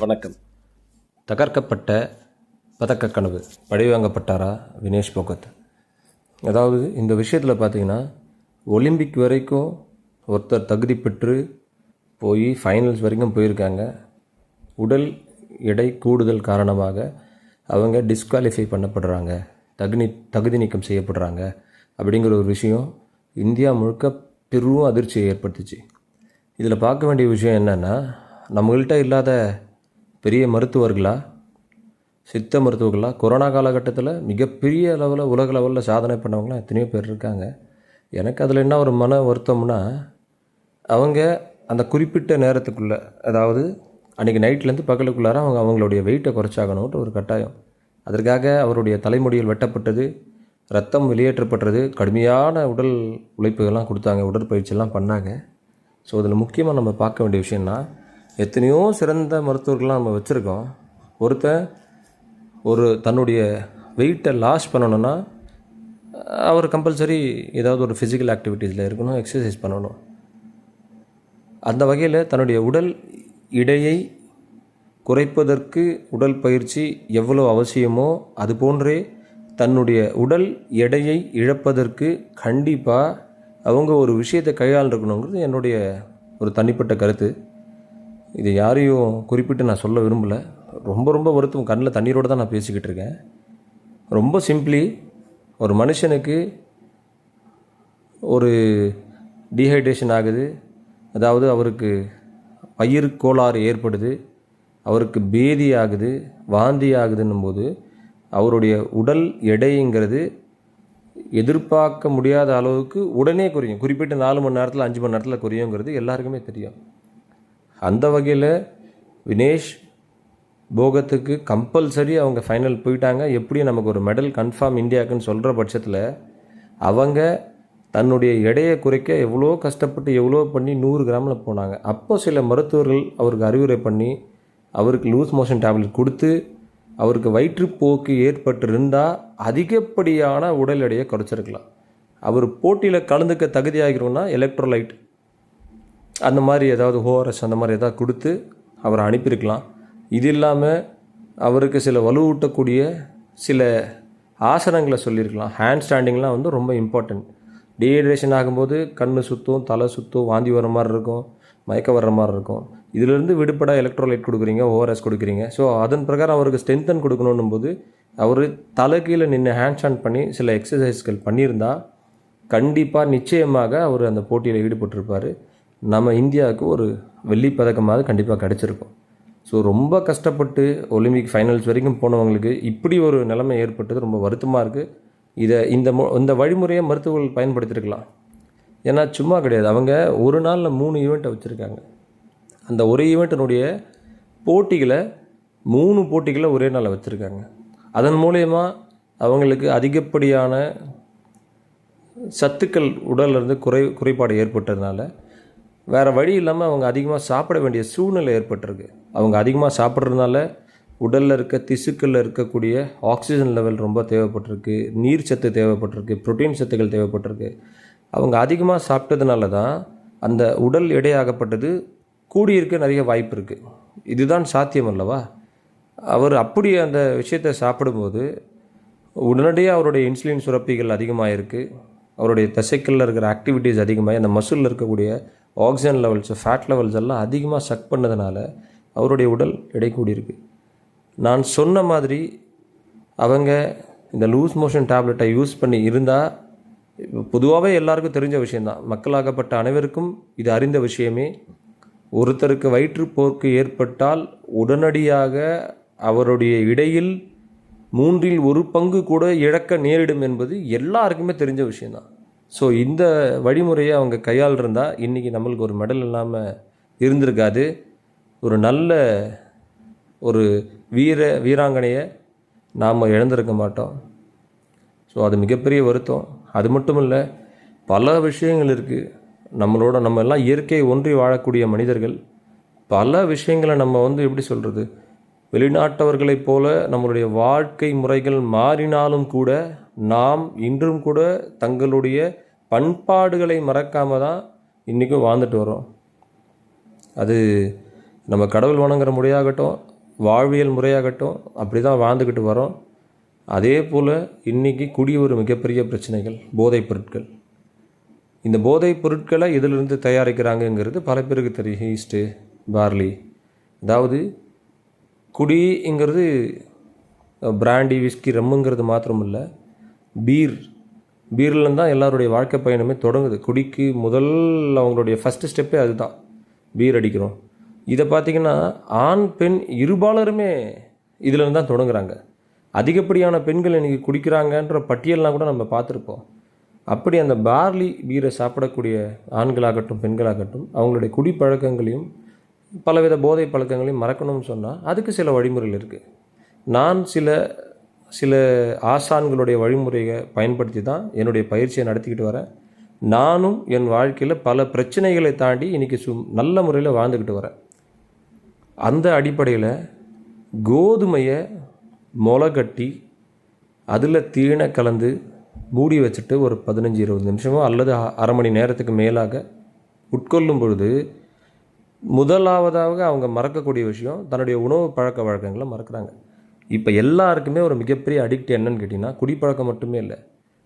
வணக்கம். தகர்க்கப்பட்ட பதக்க கனவு பழிவாங்கப்பட்டாரா வினேஷ் போகத்? அதாவது இந்த விஷயத்தில் பார்த்தீங்கன்னா, ஒலிம்பிக் வரைக்கும் ஒருத்தர் தகுதி பெற்று போய் ஃபைனல்ஸ் வரைக்கும் போயிருக்காங்க. உடல் எடை கூடுதல் காரணமாக அவங்க டிஸ்குவாலிஃபை பண்ணப்படுறாங்க, தகுதி நீக்கம் செய்யப்படுறாங்க அப்படிங்கிற ஒரு விஷயம் இந்தியா முழுக்க பெரும் அதிர்ச்சியை ஏற்படுத்துச்சு. இதில் பார்க்க வேண்டிய விஷயம் என்னென்னா, நம்மள்கிட்ட இல்லாத பெரிய மருத்துவர்களா, சித்த மருத்துவர்களா, கொரோனா காலகட்டத்தில் மிகப்பெரிய அளவில் உலக லெவலில் சாதனை பண்ணவங்களாம் எத்தனையோ பேர் இருக்காங்க. எனக்கு அதில் என்ன ஒரு மன வருத்தம்னா, அவங்க அந்த குறிப்பிட்ட நேரத்துக்குள்ளே, அதாவது அன்றைக்கி நைட்லேருந்து பகலுக்குள்ளார அவங்களுடைய வெயிட்டை குறைச்சாகணுன்ட்டு ஒரு கட்டாயம். அதற்காக அவருடைய தலைமுடியில் வெட்டப்பட்டது, ரத்தம் வெளியேற்றப்பட்டது, கடுமையான உடல் உழைப்புகள்லாம் கொடுத்தாங்க, உடற்பயிற்சியெல்லாம் பண்ணாங்க. ஸோ அதில் முக்கியமாக நம்ம பார்க்க வேண்டிய விஷயம்னா, எத்தனையோ சிறந்த மருத்துவர்கள்லாம் நம்ம வச்சுருக்கோம். ஒருத்தன் தன்னுடைய வெயிட்டை லாஸ் பண்ணணுன்னா அவர் கம்பல்சரி ஏதாவது ஒரு ஃபிசிக்கல் ஆக்டிவிட்டீஸில் இருக்கணும், எக்ஸசைஸ் பண்ணணும். அந்த வகையில் தன்னுடைய உடல் எடையை குறைப்பதற்கு உடல் பயிற்சி எவ்வளோ அவசியமோ, அது போன்றே தன்னுடைய உடல் எடையை இழப்பதற்கு கண்டிப்பாக அவங்க ஒரு விஷயத்தை கையாளுருக்கணுங்கிறது என்னுடைய ஒரு தனிப்பட்ட கருத்து. இது யாரையும் குறிப்பிட்டு நான் சொல்ல விரும்பலை. ரொம்ப வருத்தம், கண்ணில் தண்ணீரோடு தான் நான் பேசிக்கிட்டு இருக்கேன். ரொம்ப சிம்பிளி, ஒரு மனுஷனுக்கு ஒரு டீஹைட்ரேஷன் ஆகுது, அதாவது அவருக்கு வயிறு கோளாறு ஏற்படுது, அவருக்கு பேதி ஆகுது, வாந்தி ஆகுதுன்னும் போது அவருடைய உடல் எடைங்கிறது எதிர்பார்க்க முடியாத அளவுக்கு உடனே குறையும். குறிப்பிட்ட 4 மணி நேரத்தில் 5 மணி நேரத்தில் குறையுங்கிறது எல்லாருக்குமே தெரியும். அந்த வகையில் வினேஷ் போகத்துக்கு கம்பல்சரி அவங்க ஃபைனல் போயிட்டாங்க. எப்படியும் நமக்கு ஒரு மெடல் கன்ஃபார்ம் இந்தியாவுக்குன்னு சொல்கிற பட்சத்தில் அவங்க தன்னுடைய எடையை குறைக்க எவ்வளோ கஷ்டப்பட்டு எவ்வளோ பண்ணி 100 கிராமில் போனாங்க. அப்போ சில மருத்துவர்கள் அவருக்கு அறிவுரை பண்ணி அவருக்கு லூஸ் மோஷன் டேப்லெட் கொடுத்து அவருக்கு வயிற்றுப்போக்கு ஏற்பட்டிருந்தால் அதிகப்படியான உடல் எடையை குறைச்சிருக்கலாம். அவர் போட்டியில் கலந்துக்க தகுதியாகிறோன்னா எலக்ட்ரோலைட் அந்த மாதிரி ஏதாவது ஓஆர்எஸ் அந்த மாதிரி ஏதாவது கொடுத்து அவரை அனுப்பியிருக்கலாம். இது இல்லாமல் அவருக்கு சில வலுவூட்டக்கூடிய சில ஆசனங்களை சொல்லியிருக்கலாம். ஹேண்ட் ஸ்டாண்டிங்லாம் வந்து ரொம்ப இம்பார்ட்டன்ட். டீஹைட்ரேஷன் ஆகும்போது கண் சுற்றும், தலை சுற்றும், வாந்தி வர மாதிரி இருக்கும், மயக்க வர்ற மாதிரி இருக்கும். இதிலிருந்து விடுபட எலக்ட்ரோலைட் கொடுக்குறீங்க, ஓஆர்எஸ் கொடுக்குறீங்க. ஸோ அதன் பிரகாரம் அவருக்கு ஸ்ட்ரென்தன் கொடுக்கணும் போது அவர் தலை கீழே நின்று ஹேண்ட் ஸ்டாண்ட் பண்ணி சில எக்ஸசைஸ்கள் பண்ணியிருந்தால் கண்டிப்பாக நிச்சயமாக அவர் அந்த போட்டியில் ஈடுபட்டிருப்பார். நம்ம இந்தியாவுக்கு ஒரு வெள்ளி பதக்கமாக கண்டிப்பாக கிடச்சிருக்கும். ஸோ ரொம்ப கஷ்டப்பட்டு ஒலிம்பிக் ஃபைனல்ஸ் வரைக்கும் போனவங்களுக்கு இப்படி ஒரு நிலைமை ஏற்பட்டது ரொம்ப வருத்தமாக இருக்குது. இந்த வழிமுறையை மருத்துவர்கள் பயன்படுத்தியிருக்கலாம். ஏன்னா சும்மா கிடையாது, அவங்க ஒரு நாளில் 3 ஈவெண்ட்டை வச்சுருக்காங்க. அந்த ஒரு ஈவெண்ட்டினுடைய போட்டிகளை 3 போட்டிகளை ஒரே நாளில் வச்சுருக்காங்க. அதன் மூலயமா அவங்களுக்கு அதிகப்படியான சத்துக்கள் உடலிருந்து குறைபாடு ஏற்பட்டதுனால வேறு வழி இல்லாமல் அவங்க அதிகமாக சாப்பிட வேண்டிய சூழ்நிலை ஏற்பட்டிருக்கு. அவங்க அதிகமாக சாப்பிட்றதுனால உடலில் இருக்க திசுக்களில் இருக்கக்கூடிய ஆக்சிஜன் லெவல் ரொம்ப தேவைப்பட்டிருக்கு, நீர் சத்து தேவைப்பட்டிருக்கு, புரோட்டீன் சத்துக்கள் தேவைப்பட்டிருக்கு. அவங்க அதிகமாக சாப்பிட்டதுனால தான் அந்த உடல் எடையாகப்பட்டது கூடியிருக்க நிறைய வாய்ப்பு இருக்குது. இதுதான் சாத்தியம் அல்லவா? அவர் அப்படி அந்த விஷயத்தை சாப்பிடும்போது உடனடியாக அவருடைய இன்சுலின் சுரப்பிகள் அதிகமாக இருக்குது, அவருடைய தசைகளில் இருக்கிற ஆக்டிவிட்டீஸ் அதிகமாக, அந்த மசிலில் இருக்கக்கூடிய ஆக்சிஜன் லெவல்ஸ், ஃபேட் லெவல்ஸ் எல்லாம் அதிகமாக சக் பண்ணதுனால அவருடைய உடல் எடை கூடியிருக்கு. நான் சொன்ன மாதிரி அவங்க இந்த லூஸ் மோஷன் டேப்லெட்டை யூஸ் பண்ணி இருந்தால், பொதுவாகவே எல்லாருக்கும் தெரிஞ்ச விஷயந்தான், மக்களாகப்பட்ட அனைவருக்கும் இது அறிந்த விஷயமே. ஒருத்தருக்கு வயிற்றுப்போக்கு ஏற்பட்டால் உடனடியாக அவருடைய இடையில் 1/3 கூட இழக்க நேரிடும் என்பது எல்லாருக்குமே தெரிஞ்ச விஷயந்தான். ஸோ இந்த வழிமுறையை அவங்க கையாளிருந்தால் இன்றைக்கி நம்மளுக்கு ஒரு மெடல் இல்லாமல் இருந்திருக்காது. ஒரு நல்ல ஒரு வீராங்கனையை நாம் இழந்திருக்க மாட்டோம். ஸோ அது மிகப்பெரிய வருத்தம். அது மட்டும் இல்லை, பல விஷயங்கள் இருக்குது. நம்ம எல்லாம் இயற்கை ஒன்றி வாழக்கூடிய மனிதர்கள். பல விஷயங்களை நம்ம எப்படி சொல்கிறது, வெளிநாட்டவர்களைப் போல நம்மளுடைய வாழ்க்கை முறைகள் மாறினாலும் கூட நாம் இன்றும் கூட தங்களுடைய பண்பாடுகளை மறக்காமல் தான் இன்றைக்கும் வாழ்ந்துட்டு வரோம். அது நம்ம கடவுள் வணங்குற முறையாகட்டும், வாழ்வியல் முறையாகட்டும் அப்படி தான் வாழ்ந்துக்கிட்டு வரோம். அதே போல் இன்றைக்கி குடி ஒரு மிகப்பெரிய பிரச்சனைகள் போதைப் பொருட்கள். இந்த போதைப் பொருட்களை இதிலிருந்து தயாரிக்கிறாங்கங்கிறது பல பேருக்கு தெரியும். Yeast, barley. அதாவது குடிங்கிறது பிராண்டி, விஸ்கி, ரம்முங்கிறது மாத்திரம் இல்லை, பீர்லேருந்து தான் எல்லாருடைய வாழ்க்கை பயணமே தொடங்குது. குடிக்கு முதல் அவங்களுடைய ஃபஸ்ட்டு ஸ்டெப்பே அதுதான், பீர் அடிக்கிறோம். இதை பார்த்திங்கன்னா ஆண் பெண் இருபாலருமே இதிலேருந்து தான் தொடங்குறாங்க. அதிகப்படியான பெண்கள் இன்றைக்கி குடிக்கிறாங்கன்ற பட்டியல்லாம் கூட நம்ம பார்த்துருப்போம். அப்படி அந்த பார்லி பீரை சாப்பிடக்கூடிய ஆண்களாகட்டும் பெண்களாகட்டும் அவங்களுடைய குடிப்பழக்கங்களையும் பலவித போதை பழக்கங்களையும் மறக்கணும்னு சொன்னால் அதுக்கு சில வழிமுறைகள் இருக்குது. நான் சில ஆசான்களுடைய வழிமுறையை பயன்படுத்தி தான் என்னுடைய பயிற்சியை நடத்திக்கிட்டு வரேன். நானும் என் வாழ்க்கையில் பல பிரச்சனைகளை தாண்டி இன்றைக்கி நல்ல முறையில் வாழ்ந்துக்கிட்டு வரேன். அந்த அடிப்படையில் கோதுமையை முளை கட்டி அதில் தீனை கலந்து மூடி வச்சுட்டு ஒரு 15-20 நிமிஷமோ அல்லது அரை மணி நேரத்துக்கு மேலாக உட்கொள்ளும் பொழுது முதலாவதாக அவங்க மறக்கக்கூடிய விஷயம் தன்னுடைய உணவு பழக்க வழக்கங்களை மறக்கிறாங்க. இப்போ எல்லாருக்குமே ஒரு மிகப்பெரிய அடிக்ட் என்னன்னு கேட்டிங்கன்னா குடிப்பழக்கம் மட்டுமே இல்லை,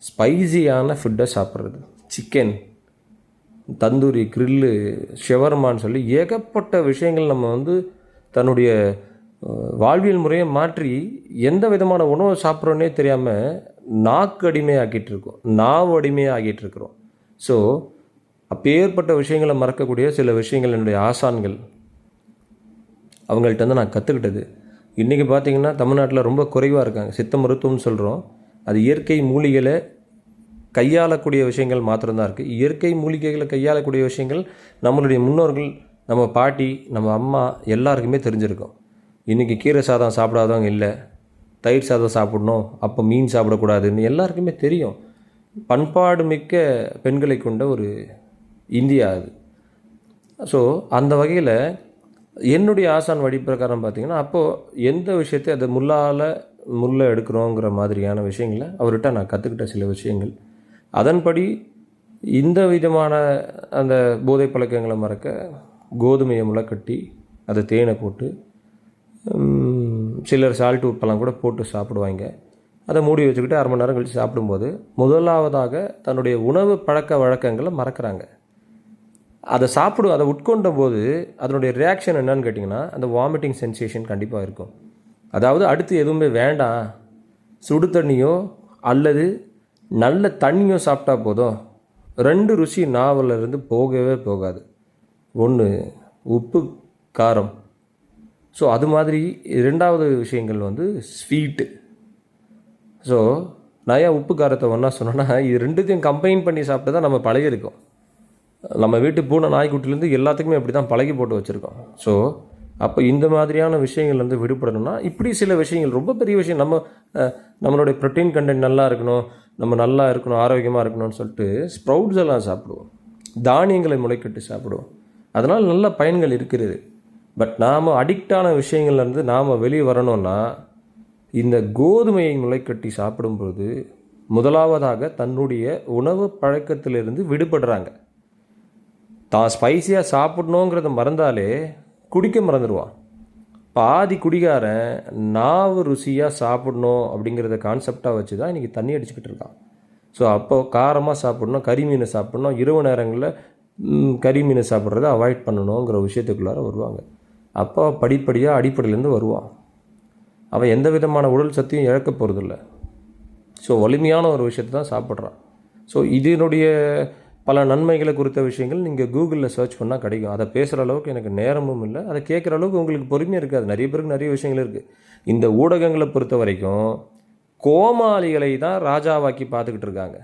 ஸ்பைசியான ஃபுட்டை சாப்பிட்றது. சிக்கன், தந்தூரி, கிரில்லு, ஷவர்மான்னு சொல்லி ஏகப்பட்ட விஷயங்கள் நம்ம தன்னுடைய வாழ்வியல் முறையை மாற்றி எந்த விதமான உணவை சாப்பிட்றோன்னே தெரியாமல் நாக்கு அடிமையாக்கிட்டு இருக்கோம், நாவு அடிமையாகிட்டு இருக்கிறோம். ஸோ அப்பேற்பட்ட விஷயங்களை மறக்கக்கூடிய சில விஷயங்கள் என்னுடைய ஆசான்கள் அவங்கள்ட்ட நான் கற்றுக்கிட்டது. இன்றைக்கி பார்த்திங்கன்னா தமிழ்நாட்டில் ரொம்ப குறைவாக இருக்காங்க. சித்த மருத்துவம்னு சொல்கிறோம், அது இயற்கை மூலிகைகளை கையாளக்கூடிய விஷயங்கள் மாத்திரம்தான் இருக்குது. இயற்கை மூலிகைகளை கையாளக்கூடிய விஷயங்கள் நம்மளுடைய முன்னோர்கள், நம்ம பாட்டி, நம்ம அம்மா எல்லாருக்குமே தெரிஞ்சிருக்கும். இன்றைக்கி கீரை சாதம் சாப்பிடாதவங்க இல்லை, தயிர் சாதம் சாப்பிடணும், அப்போ மீன் சாப்பிடக்கூடாதுன்னு எல்லாருக்குமே தெரியும். பண்பாடு மிக்க பெண்களை கொண்ட ஒரு இந்தியா அது. ஸோ அந்த வகையில் என்னுடைய ஆசான் வழி பிரகாரம் பார்த்திங்கன்னா அப்போது எந்த விஷயத்தை அதை முள்ளை எடுக்கிறோங்கிற மாதிரியான விஷயங்களை அவர்கிட்ட நான் கற்றுக்கிட்ட சில விஷயங்கள். அதன்படி இந்த விதமான அந்த போதை பழக்கங்களை மறக்க கோதுமையை முளைக்கட்டி அதை தேனை போட்டு சிலர் சால்ட் உப்பெல்லாம் கூட போட்டு சாப்பிடுவாங்க. அதை மூடி வச்சுக்கிட்டு அரை மணி நேரம் கழித்து சாப்பிடும்போது முதலாவதாக தன்னுடைய உணவு பழக்க வழக்கங்களை மறக்கிறாங்க. அதை உட்கொண்ட போது அதனுடைய ரியாக்ஷன் என்னன்னு கேட்டிங்கன்னா அந்த வாமிட்டிங் சென்சேஷன் கண்டிப்பாக இருக்கும். அதாவது அடுத்து எதுவுமே வேண்டாம், சுடு தண்ணியோ அல்லது நல்ல தண்ணியோ சாப்பிட்டா போதும், 2 ருசி நாவலில் இருந்து போகவே போகாது. ஒன்று உப்பு, காரம். ஸோ அது மாதிரி 2வது விஷயங்கள் ஸ்வீட்டு. ஸோ நான் ஏன் உப்பு காரத்தை ஒன்றா சொன்னேன்னா இது 2த்தையும் கம்பைன் பண்ணி சாப்பிட்டு தான் நம்ம பழகிருக்கோம். நம்ம வீட்டு பூனை நாய்க்குட்டிலேருந்து எல்லாத்துக்குமே அப்படி தான் பழகி போட்டு வச்சுருக்கோம். ஸோ அப்போ இந்த மாதிரியான விஷயங்கள் விடுபடணும்னா இப்படி சில விஷயங்கள் ரொம்ப பெரிய விஷயம். நம்மளுடைய ப்ரோட்டீன் கண்டென்ட் நல்லா இருக்கணும், நம்ம நல்லா இருக்கணும், ஆரோக்கியமாக இருக்கணும்னு சொல்லிட்டு ஸ்ப்ரவுட்ஸ் எல்லாம் சாப்பிடுவோம், தானியங்களை முளைக்கட்டி சாப்பிடுவோம். அதனால் நல்ல பயன்கள் இருக்கிறது. பட் நாம் அடிக்டான விஷயங்கள்லேருந்து நாம் வெளியே வரணும்னா இந்த கோதுமையை முளைக்கட்டி சாப்பிடும்பொழுது முதலாவதாக தன்னுடைய உணவு பழக்கத்திலிருந்து விடுபடுறாங்க. தான் ஸ்பைசியாக சாப்பிடணுங்கிறத மறந்தாலே குடிக்க மறந்துடுவான். பாதி குடிகாரன் நாவு ருசியாக சாப்பிடணும் அப்படிங்கிறத கான்செப்டாக வச்சு தான் இன்றைக்கி தண்ணி அடிச்சுக்கிட்டு இருக்கான். ஸோ அப்போது காரமாக சாப்பிடணும், கறி மீனை சாப்பிடணும், இரவு நேரங்களில் கறி மீனை சாப்பிட்றத அவாய்ட் பண்ணணுங்கிற விஷயத்துக்குள்ளார வருவாங்க. அப்போ படிப்படியாக அடிப்படையிலேருந்து வருவான். அவன் எந்த விதமான உடல் சக்தியும் இழக்க போகிறதில்ல. ஸோ வலிமையான ஒரு விஷயத்தை தான் சாப்பிட்றான். ஸோ இதனுடைய பல நன்மைகளை குறித்த விஷயங்கள் நீங்கள் கூகுளில் சர்ச் பண்ணால் கிடைக்கும். அதை பேசுகிற அளவுக்கு எனக்கு நேரமும் இல்லை, அதை கேட்குற அளவுக்கு உங்களுக்கு பொறுமையாக இருக்காது. நிறைய பேருக்கு நிறைய விஷயங்கள் இருக்குது. இந்த ஊடகங்களை பொறுத்த வரைக்கும் கோமாளிகளை தான் ராஜாவாக்கி பார்த்துக்கிட்டு இருக்காங்க.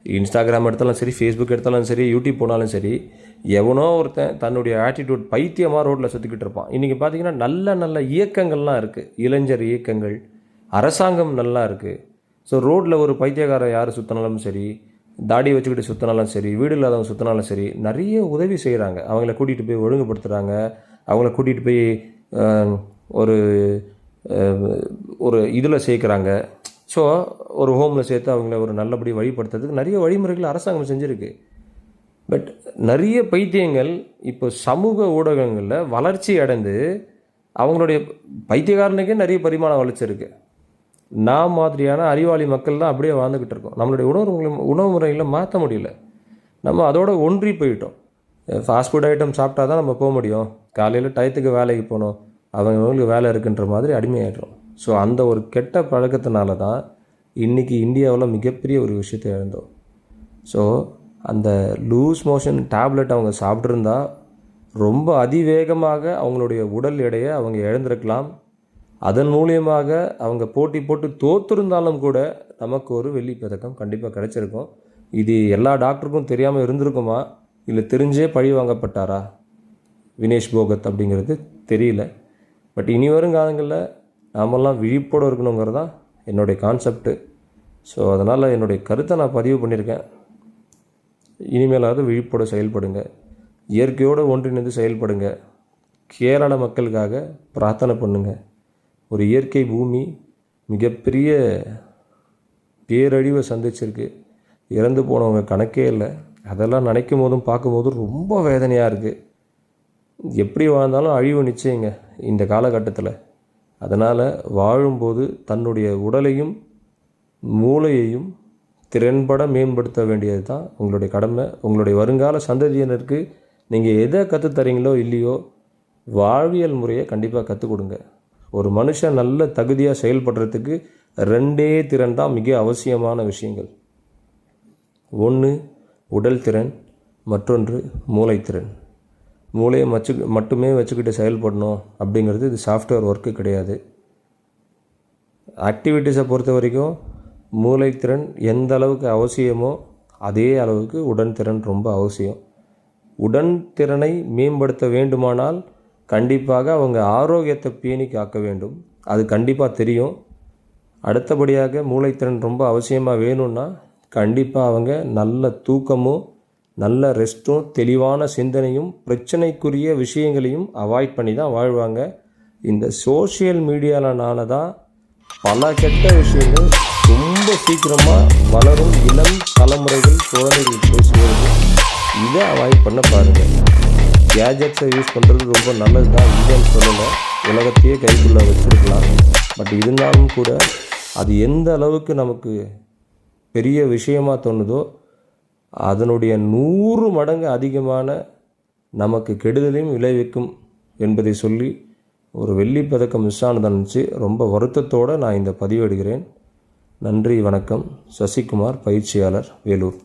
இன்ஸ்டாகிராம் எடுத்தாலும் சரி, ஃபேஸ்புக் எடுத்தாலும் சரி, யூடியூப் போனாலும் சரி, எவனோ ஒருத்தன் தன்னுடைய ஆட்டிடியூட் பைத்தியமாக ரோட்டில் சுற்றிக்கிட்டு இருப்பான். இன்றைக்கி பார்த்திங்கன்னா நல்ல நல்ல இயக்கங்கள்லாம் இருக்குது, இளைஞர் இயக்கங்கள், அரசாங்கம் நல்லா இருக்குது. ஸோ ரோட்டில் ஒரு பைத்தியக்காரன் யார் சுற்றினாலும் சரி, தாடி வச்சுக்கிட்டு சுற்றினாலும் சரி, வீடு இல்லாதவங்க சுற்றினாலும் சரி, நிறைய உதவி செய்கிறாங்க. அவங்கள கூட்டிகிட்டு போய் ஒழுங்குபடுத்துகிறாங்க, அவங்கள கூட்டிகிட்டு போய் ஒரு இதில் சேர்க்குறாங்க. ஸோ ஒரு ஹோமில் சேர்த்து அவங்கள ஒரு நல்லபடி வழிபடுத்துறதுக்கு நிறைய வழிமுறைகள் அரசாங்கம் செஞ்சுருக்கு. பட் நிறைய பைத்தியங்கள் இப்போ சமூக ஊடகங்களில் வளர்ச்சி அடைந்து அவங்களுடைய பைத்தியக்காரனுக்கே நிறைய பரிமாண வளர்ச்சி இருக்குது. நான் மாதிரியான அறிவாளி மக்கள் தான் அப்படியே வாழ்ந்துக்கிட்டு இருக்கோம். நம்மளுடைய உணவு முறைகளை மாற்ற முடியல. நம்ம அதோட ஒன்றி போயிட்டோம். ஃபாஸ்ட் ஃபுட் ஐட்டம் சாப்பிட்டா தான் நம்ம போக முடியும், காலையில் டயத்துக்கு வேலைக்கு போகணும், அவங்களுக்கு வேலை இருக்குன்ற மாதிரி அடிமையாயிடுறோம். ஸோ அந்த ஒரு கெட்ட பழக்கத்தினால தான் இன்றைக்கி இந்தியாவில் மிகப்பெரிய ஒரு விஷயத்தை இழந்தோம். ஸோ அந்த லூஸ் மோஷன் டேப்லெட் அவங்க சாப்பிட்ருந்தா ரொம்ப அதிவேகமாக அவங்களுடைய உடல் எடையை அவங்க இழந்திருக்கலாம். அதன் மூலியமாக அவங்க போட்டி போட்டு தோற்றுருந்தாலும் கூட நமக்கு ஒரு வெள்ளி பதக்கம் கண்டிப்பாக கிடைச்சிருக்கும். இது எல்லா டாக்டருக்கும் தெரியாமல் இருந்திருக்குமா, இல்லை தெரிஞ்சே பழி வாங்கப்பட்டாரா வினேஷ் போகத் அப்படிங்கிறது தெரியல. பட் இனி வரும் காலங்களில் நாமெல்லாம் விழிப்போடு இருக்கணுங்கிறது தான் என்னுடைய கான்செப்ட்டு. ஸோ அதனால் என்னுடைய கருத்தை நான் பதிவு பண்ணியிருக்கேன். இனிமேலாவது விழிப்போடு செயல்படுங்க, இயற்கையோடு ஒன்றிணைந்து செயல்படுங்க. கேரள மக்களுக்காக பிரார்த்தனை பண்ணுங்கள். ஒரு இயற்கை பூமி மிகப்பெரிய பேரழிவை சந்திச்சிருக்கு. இறந்து போனவங்க கணக்கே இல்லை. அதெல்லாம் நினைக்கும் போதும் பார்க்கும்போதும் ரொம்ப வேதனையாக இருக்குது. எப்படி வாழ்ந்தாலும் அழிவு நிச்சயங்க இந்த காலகட்டத்தில். அதனால் வாழும்போது தன்னுடைய உடலையும் மூளையையும் திறன்பட மேம்படுத்த வேண்டியது தான் உங்களுடைய கடமை. உங்களுடைய வருங்கால சந்ததியினருக்கு நீங்கள் எதை கற்றுத்தரீங்களோ இல்லையோ வாழ்வியல் முறையை கண்டிப்பாக கற்றுக் கொடுங்க. ஒரு மனுஷன் நல்ல தகுதியாக செயல்படுறதுக்கு 2 திறன் தான் மிக அவசியமான விஷயங்கள். ஒன்று உடல் திறன், மற்றொன்று மூளைத்திறன். மூளையை மட்டுமே வச்சுக்கிட்டு செயல்படணும் அப்படிங்கிறது இது சாஃப்ட்வேர் ஒர்க்கு கிடையாது. ஆக்டிவிட்டீஸை பொறுத்த வரைக்கும் மூளைத்திறன் எந்த அளவுக்கு அவசியமோ அதே அளவுக்கு உடல் திறன் ரொம்ப அவசியம். உடல் திறனை மேம்படுத்த வேண்டுமானால் கண்டிப்பாக அவங்க ஆரோக்கியத்தை பேணி காக்க வேண்டும். அது கண்டிப்பாக தெரியும். அடுத்தபடியாக மூளைத்திறன் ரொம்ப அவசியமாக வேணும்னா கண்டிப்பாக அவங்க நல்ல தூக்கமும் நல்ல ரெஸ்ட்டும் தெளிவான சிந்தனையும் பிரச்சனைக்குரிய விஷயங்களையும் அவாய்ட் பண்ணி தான் வாழ்வாங்க. இந்த சோஷியல் மீடியாவில் தான் பல கெட்ட விஷயங்கள் ரொம்ப சீக்கிரமாக வளரும் இளம் தலைமுறைகள் குழந்தைகள் போய் சேருது. இதை அவாய்ட் பண்ண பாருங்கள். கேஜெட்ஸை யூஸ் பண்ணுறது ரொம்ப நல்லது தான், இல்லைன்னு சொல்லலை. உலகத்தையே கைக்குள்ளே வச்சுருக்கலாம். பட் இருந்தாலும் கூட அது எந்த அளவுக்கு நமக்கு பெரிய விஷயமாக தோணுதோ அதனுடைய 100 மடங்கு அதிகமான நமக்கு கெடுதலையும் விளைவிக்கும் என்பதை சொல்லி ஒரு வெள்ளி பதக்கம் மிஸ் ஆனதை நினச்சி ரொம்ப வருத்தத்தோடு நான் இந்த பதிவு எடுக்கிறேன். நன்றி, வணக்கம். சசிகுமார், பயிற்சியாளர், வேலூர்.